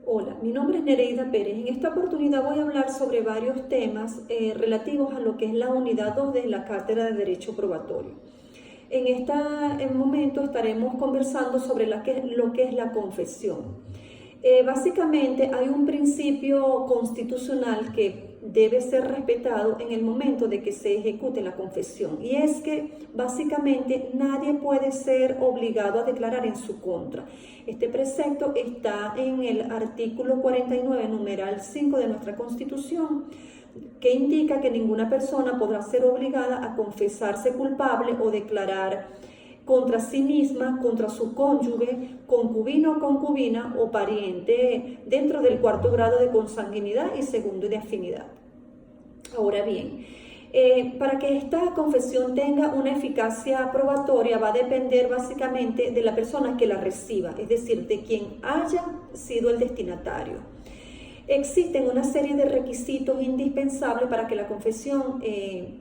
Hola, mi nombre es Nereida Pérez. En esta oportunidad voy a hablar sobre varios temas relativos a lo que es la unidad 2 de la Cátedra de Derecho Probatorio. En este momento estaremos conversando sobre lo que es la confesión. Básicamente hay un principio constitucional que debe ser respetado en el momento de que se ejecute la confesión, y es que básicamente nadie puede ser obligado a declarar en su contra. Este precepto está en el artículo 49, numeral 5 de nuestra Constitución, que indica que ninguna persona podrá ser obligada a confesarse culpable o declarar contra sí misma, contra su cónyuge, concubino o concubina o pariente dentro del cuarto grado de consanguinidad y segundo de afinidad. Ahora bien, para que esta confesión tenga una eficacia probatoria va a depender básicamente de la persona que la reciba, es decir, de quien haya sido el destinatario. Existen una serie de requisitos indispensables para que la confesión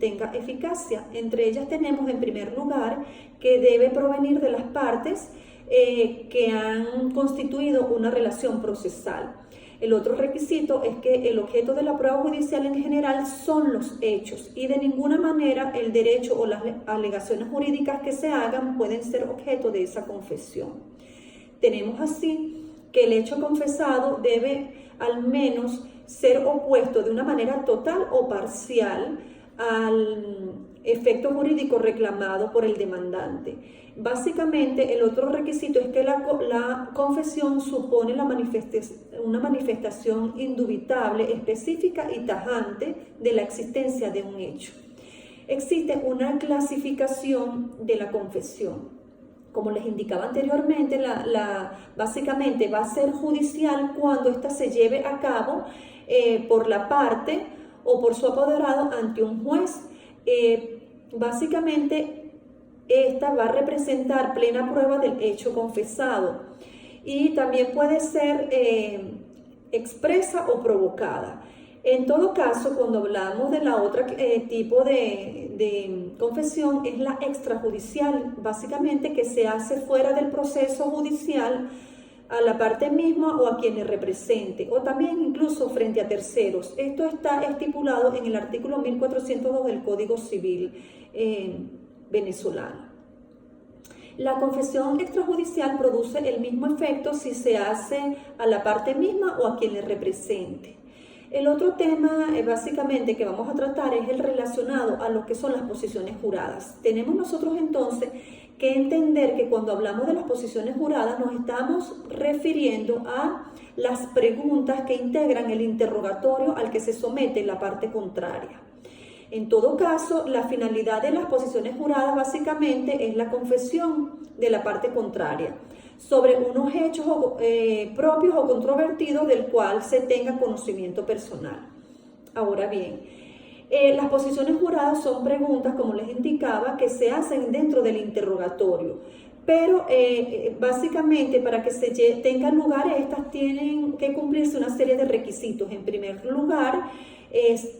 tenga eficacia. Entre ellas tenemos, en primer lugar, que debe provenir de las partes que han constituido una relación procesal. El otro requisito es que el objeto de la prueba judicial en general son los hechos, y de ninguna manera el derecho o las alegaciones jurídicas que se hagan pueden ser objeto de esa confesión. Tenemos así que el hecho confesado debe al menos ser opuesto de una manera total o parcial al efecto jurídico reclamado por el demandante. Básicamente, el otro requisito es que la confesión supone una manifestación indubitable, específica y tajante de la existencia de un hecho. Existe una clasificación de la confesión. Como les indicaba anteriormente, básicamente va a ser judicial cuando ésta se lleve a cabo por la parte o por su apoderado ante un juez. Básicamente, esta va a representar plena prueba del hecho confesado, y también puede ser expresa o provocada. En todo caso, cuando hablamos de la otra tipo de confesión, es la extrajudicial, básicamente que se hace fuera del proceso judicial a la parte misma o a quien le represente, o también incluso frente a terceros. Esto está estipulado en el artículo 1402 del Código Civil venezolano. La confesión extrajudicial produce el mismo efecto si se hace a la parte misma o a quien le represente. El otro tema básicamente que vamos a tratar es el relacionado a lo que son las posiciones juradas. Tenemos nosotros entonces que entender que cuando hablamos de las posiciones juradas nos estamos refiriendo a las preguntas que integran el interrogatorio al que se somete la parte contraria. En todo caso, la finalidad de las posiciones juradas básicamente es la confesión de la parte contraria sobre unos hechos propios o controvertidos del cual se tenga conocimiento personal. Ahora bien, las posiciones juradas son preguntas, como les indicaba, que se hacen dentro del interrogatorio, pero básicamente para que se tengan lugar estas tienen que cumplirse una serie de requisitos. En primer lugar, estas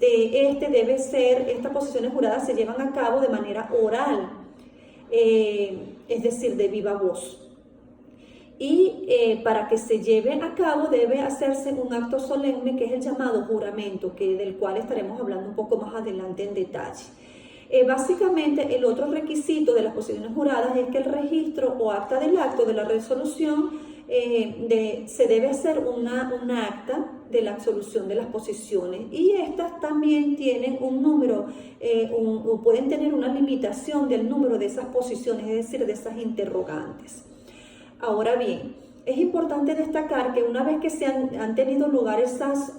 posiciones juradas se llevan a cabo de manera oral, es decir, de viva voz. Y para que se lleve a cabo debe hacerse un acto solemne que es el llamado juramento, del cual estaremos hablando un poco más adelante en detalle. Básicamente, el otro requisito de las posiciones juradas es que el registro o acta del acto de la resolución se debe hacer un acta de la absolución de las posiciones, y estas también tienen un número o pueden tener una limitación del número de esas posiciones, es decir, de esas interrogantes. Ahora bien, es importante destacar que una vez que han tenido lugar esas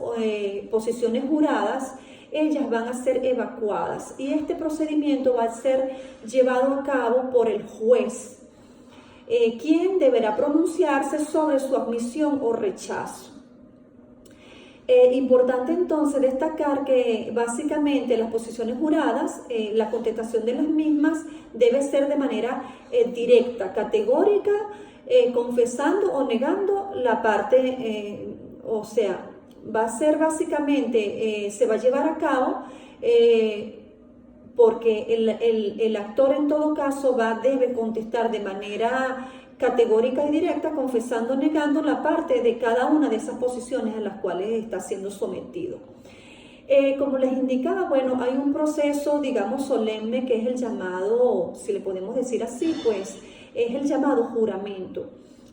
posiciones juradas, ellas van a ser evacuadas, y este procedimiento va a ser llevado a cabo por el juez, quien deberá pronunciarse sobre su admisión o rechazo. Importante entonces destacar que básicamente las posiciones juradas, la contestación de las mismas debe ser de manera directa, categórica, confesando o negando la parte, o sea, va a ser básicamente, se va a llevar a cabo porque el actor en todo caso debe contestar de manera categórica y directa, confesando o negando la parte de cada una de esas posiciones a las cuales está siendo sometido. Como les indicaba, bueno, hay un proceso, digamos, solemne que es el llamado, si le podemos decir así, pues es el llamado juramento.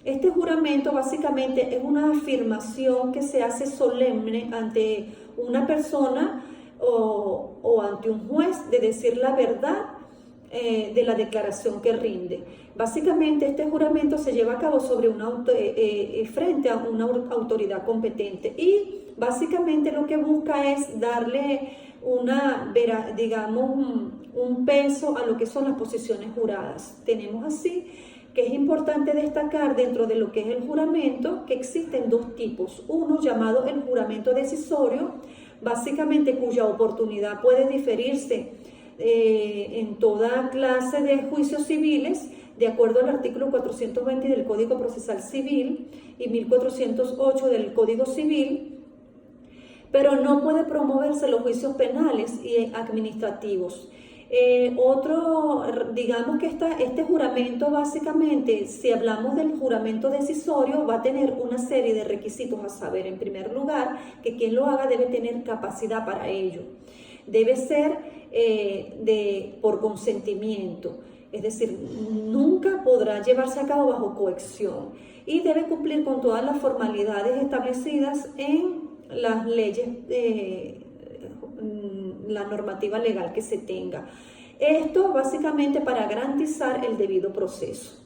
Este juramento básicamente es una afirmación que se hace solemne ante una persona o ante un juez de decir la verdad de la declaración que rinde. Básicamente este juramento se lleva a cabo sobre frente a una autoridad competente y básicamente lo que busca es darle un peso a lo que son las posiciones juradas. Tenemos así que es importante destacar dentro de lo que es el juramento que existen dos tipos. Uno llamado el juramento decisorio, básicamente cuya oportunidad puede diferirse en toda clase de juicios civiles, de acuerdo al artículo 420 del Código Procesal Civil y 1408 del Código Civil, pero no puede promoverse los juicios penales y administrativos. Digamos que este juramento básicamente, si hablamos del juramento decisorio, va a tener una serie de requisitos a saber. En primer lugar, que quien lo haga debe tener capacidad para ello. Debe ser por consentimiento, es decir, nunca podrá llevarse a cabo bajo coacción y debe cumplir con todas las formalidades establecidas en las leyes, la normativa legal que se tenga. Esto básicamente para garantizar el debido proceso.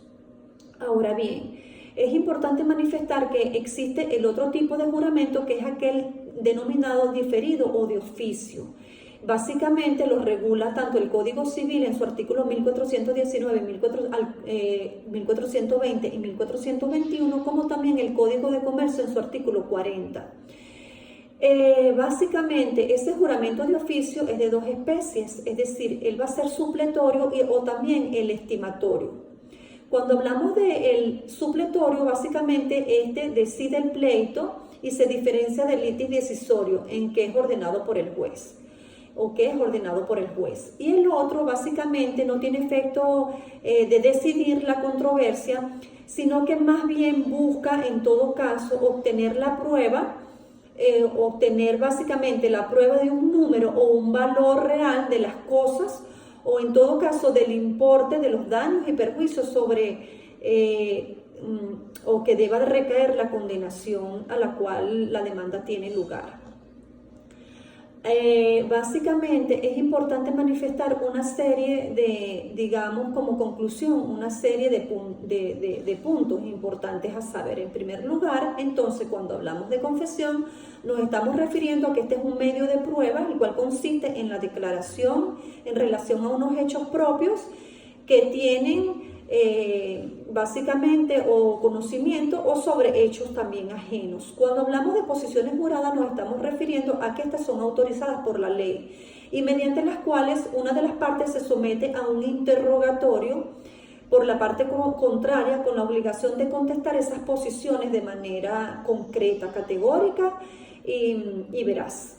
Ahora bien, es importante manifestar que existe el otro tipo de juramento que es aquel denominado diferido o de oficio. Básicamente lo regula tanto el Código Civil en su artículo 1419, 1420 y 1421, como también el Código de Comercio en su artículo 40. Básicamente ese juramento de oficio es de dos especies, es decir, él va a ser supletorio o también el estimatorio. Cuando hablamos del supletorio, básicamente este decide el pleito y se diferencia del litis decisorio, en que es ordenado por el juez. Y el otro básicamente no tiene efecto de decidir la controversia, sino que más bien busca en todo caso obtener la prueba, obtener básicamente la prueba de un número o un valor real de las cosas, o en todo caso del importe de los daños y perjuicios o que deba de recaer la condenación a la cual la demanda tiene lugar. Básicamente es importante manifestar una serie de, digamos como conclusión, una serie de puntos importantes a saber. En primer lugar, entonces, cuando hablamos de confesión, nos estamos refiriendo a que este es un medio de prueba, el cual consiste en la declaración en relación a unos hechos propios que tienen básicamente o conocimiento o sobre hechos también ajenos. Cuando hablamos de posiciones juradas nos estamos refiriendo a que estas son autorizadas por la ley y mediante las cuales una de las partes se somete a un interrogatorio por la parte contraria con la obligación de contestar esas posiciones de manera concreta, categórica y veraz.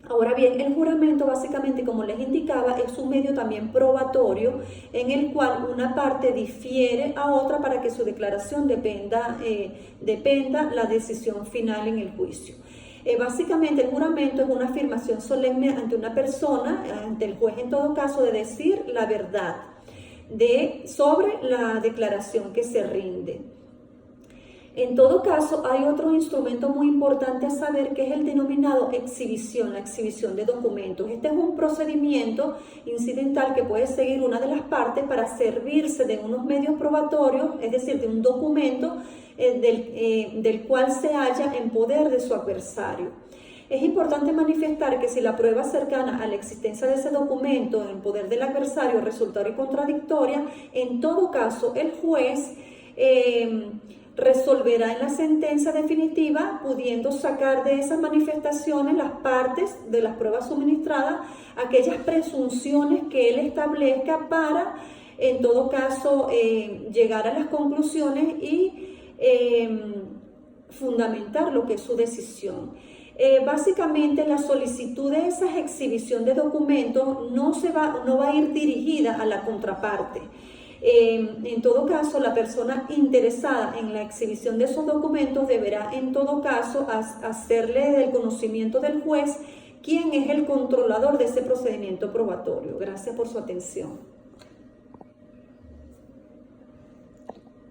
Ahora bien, el juramento básicamente, como les indicaba, es un medio también probatorio en el cual una parte difiere a otra para que su declaración dependa la decisión final en el juicio. Básicamente el juramento es una afirmación solemne ante una persona, ante el juez en todo caso, de decir la verdad sobre la declaración que se rinde. En todo caso, hay otro instrumento muy importante a saber que es el denominado exhibición, la exhibición de documentos. Este es un procedimiento incidental que puede seguir una de las partes para servirse de unos medios probatorios, es decir, de un documento del cual se halla en poder de su adversario. Es importante manifestar que si la prueba cercana a la existencia de ese documento en poder del adversario resultara contradictoria, en todo caso el juez resolverá en la sentencia definitiva, pudiendo sacar de esas manifestaciones las partes de las pruebas suministradas, aquellas presunciones que él establezca para, en todo caso, llegar a las conclusiones y fundamentar lo que es su decisión. Básicamente la solicitud de esa exhibición de documentos no va a ir dirigida a la contraparte. En todo caso, la persona interesada en la exhibición de esos documentos deberá en todo caso hacerle del conocimiento del juez quién es el controlador de ese procedimiento probatorio. Gracias por su atención.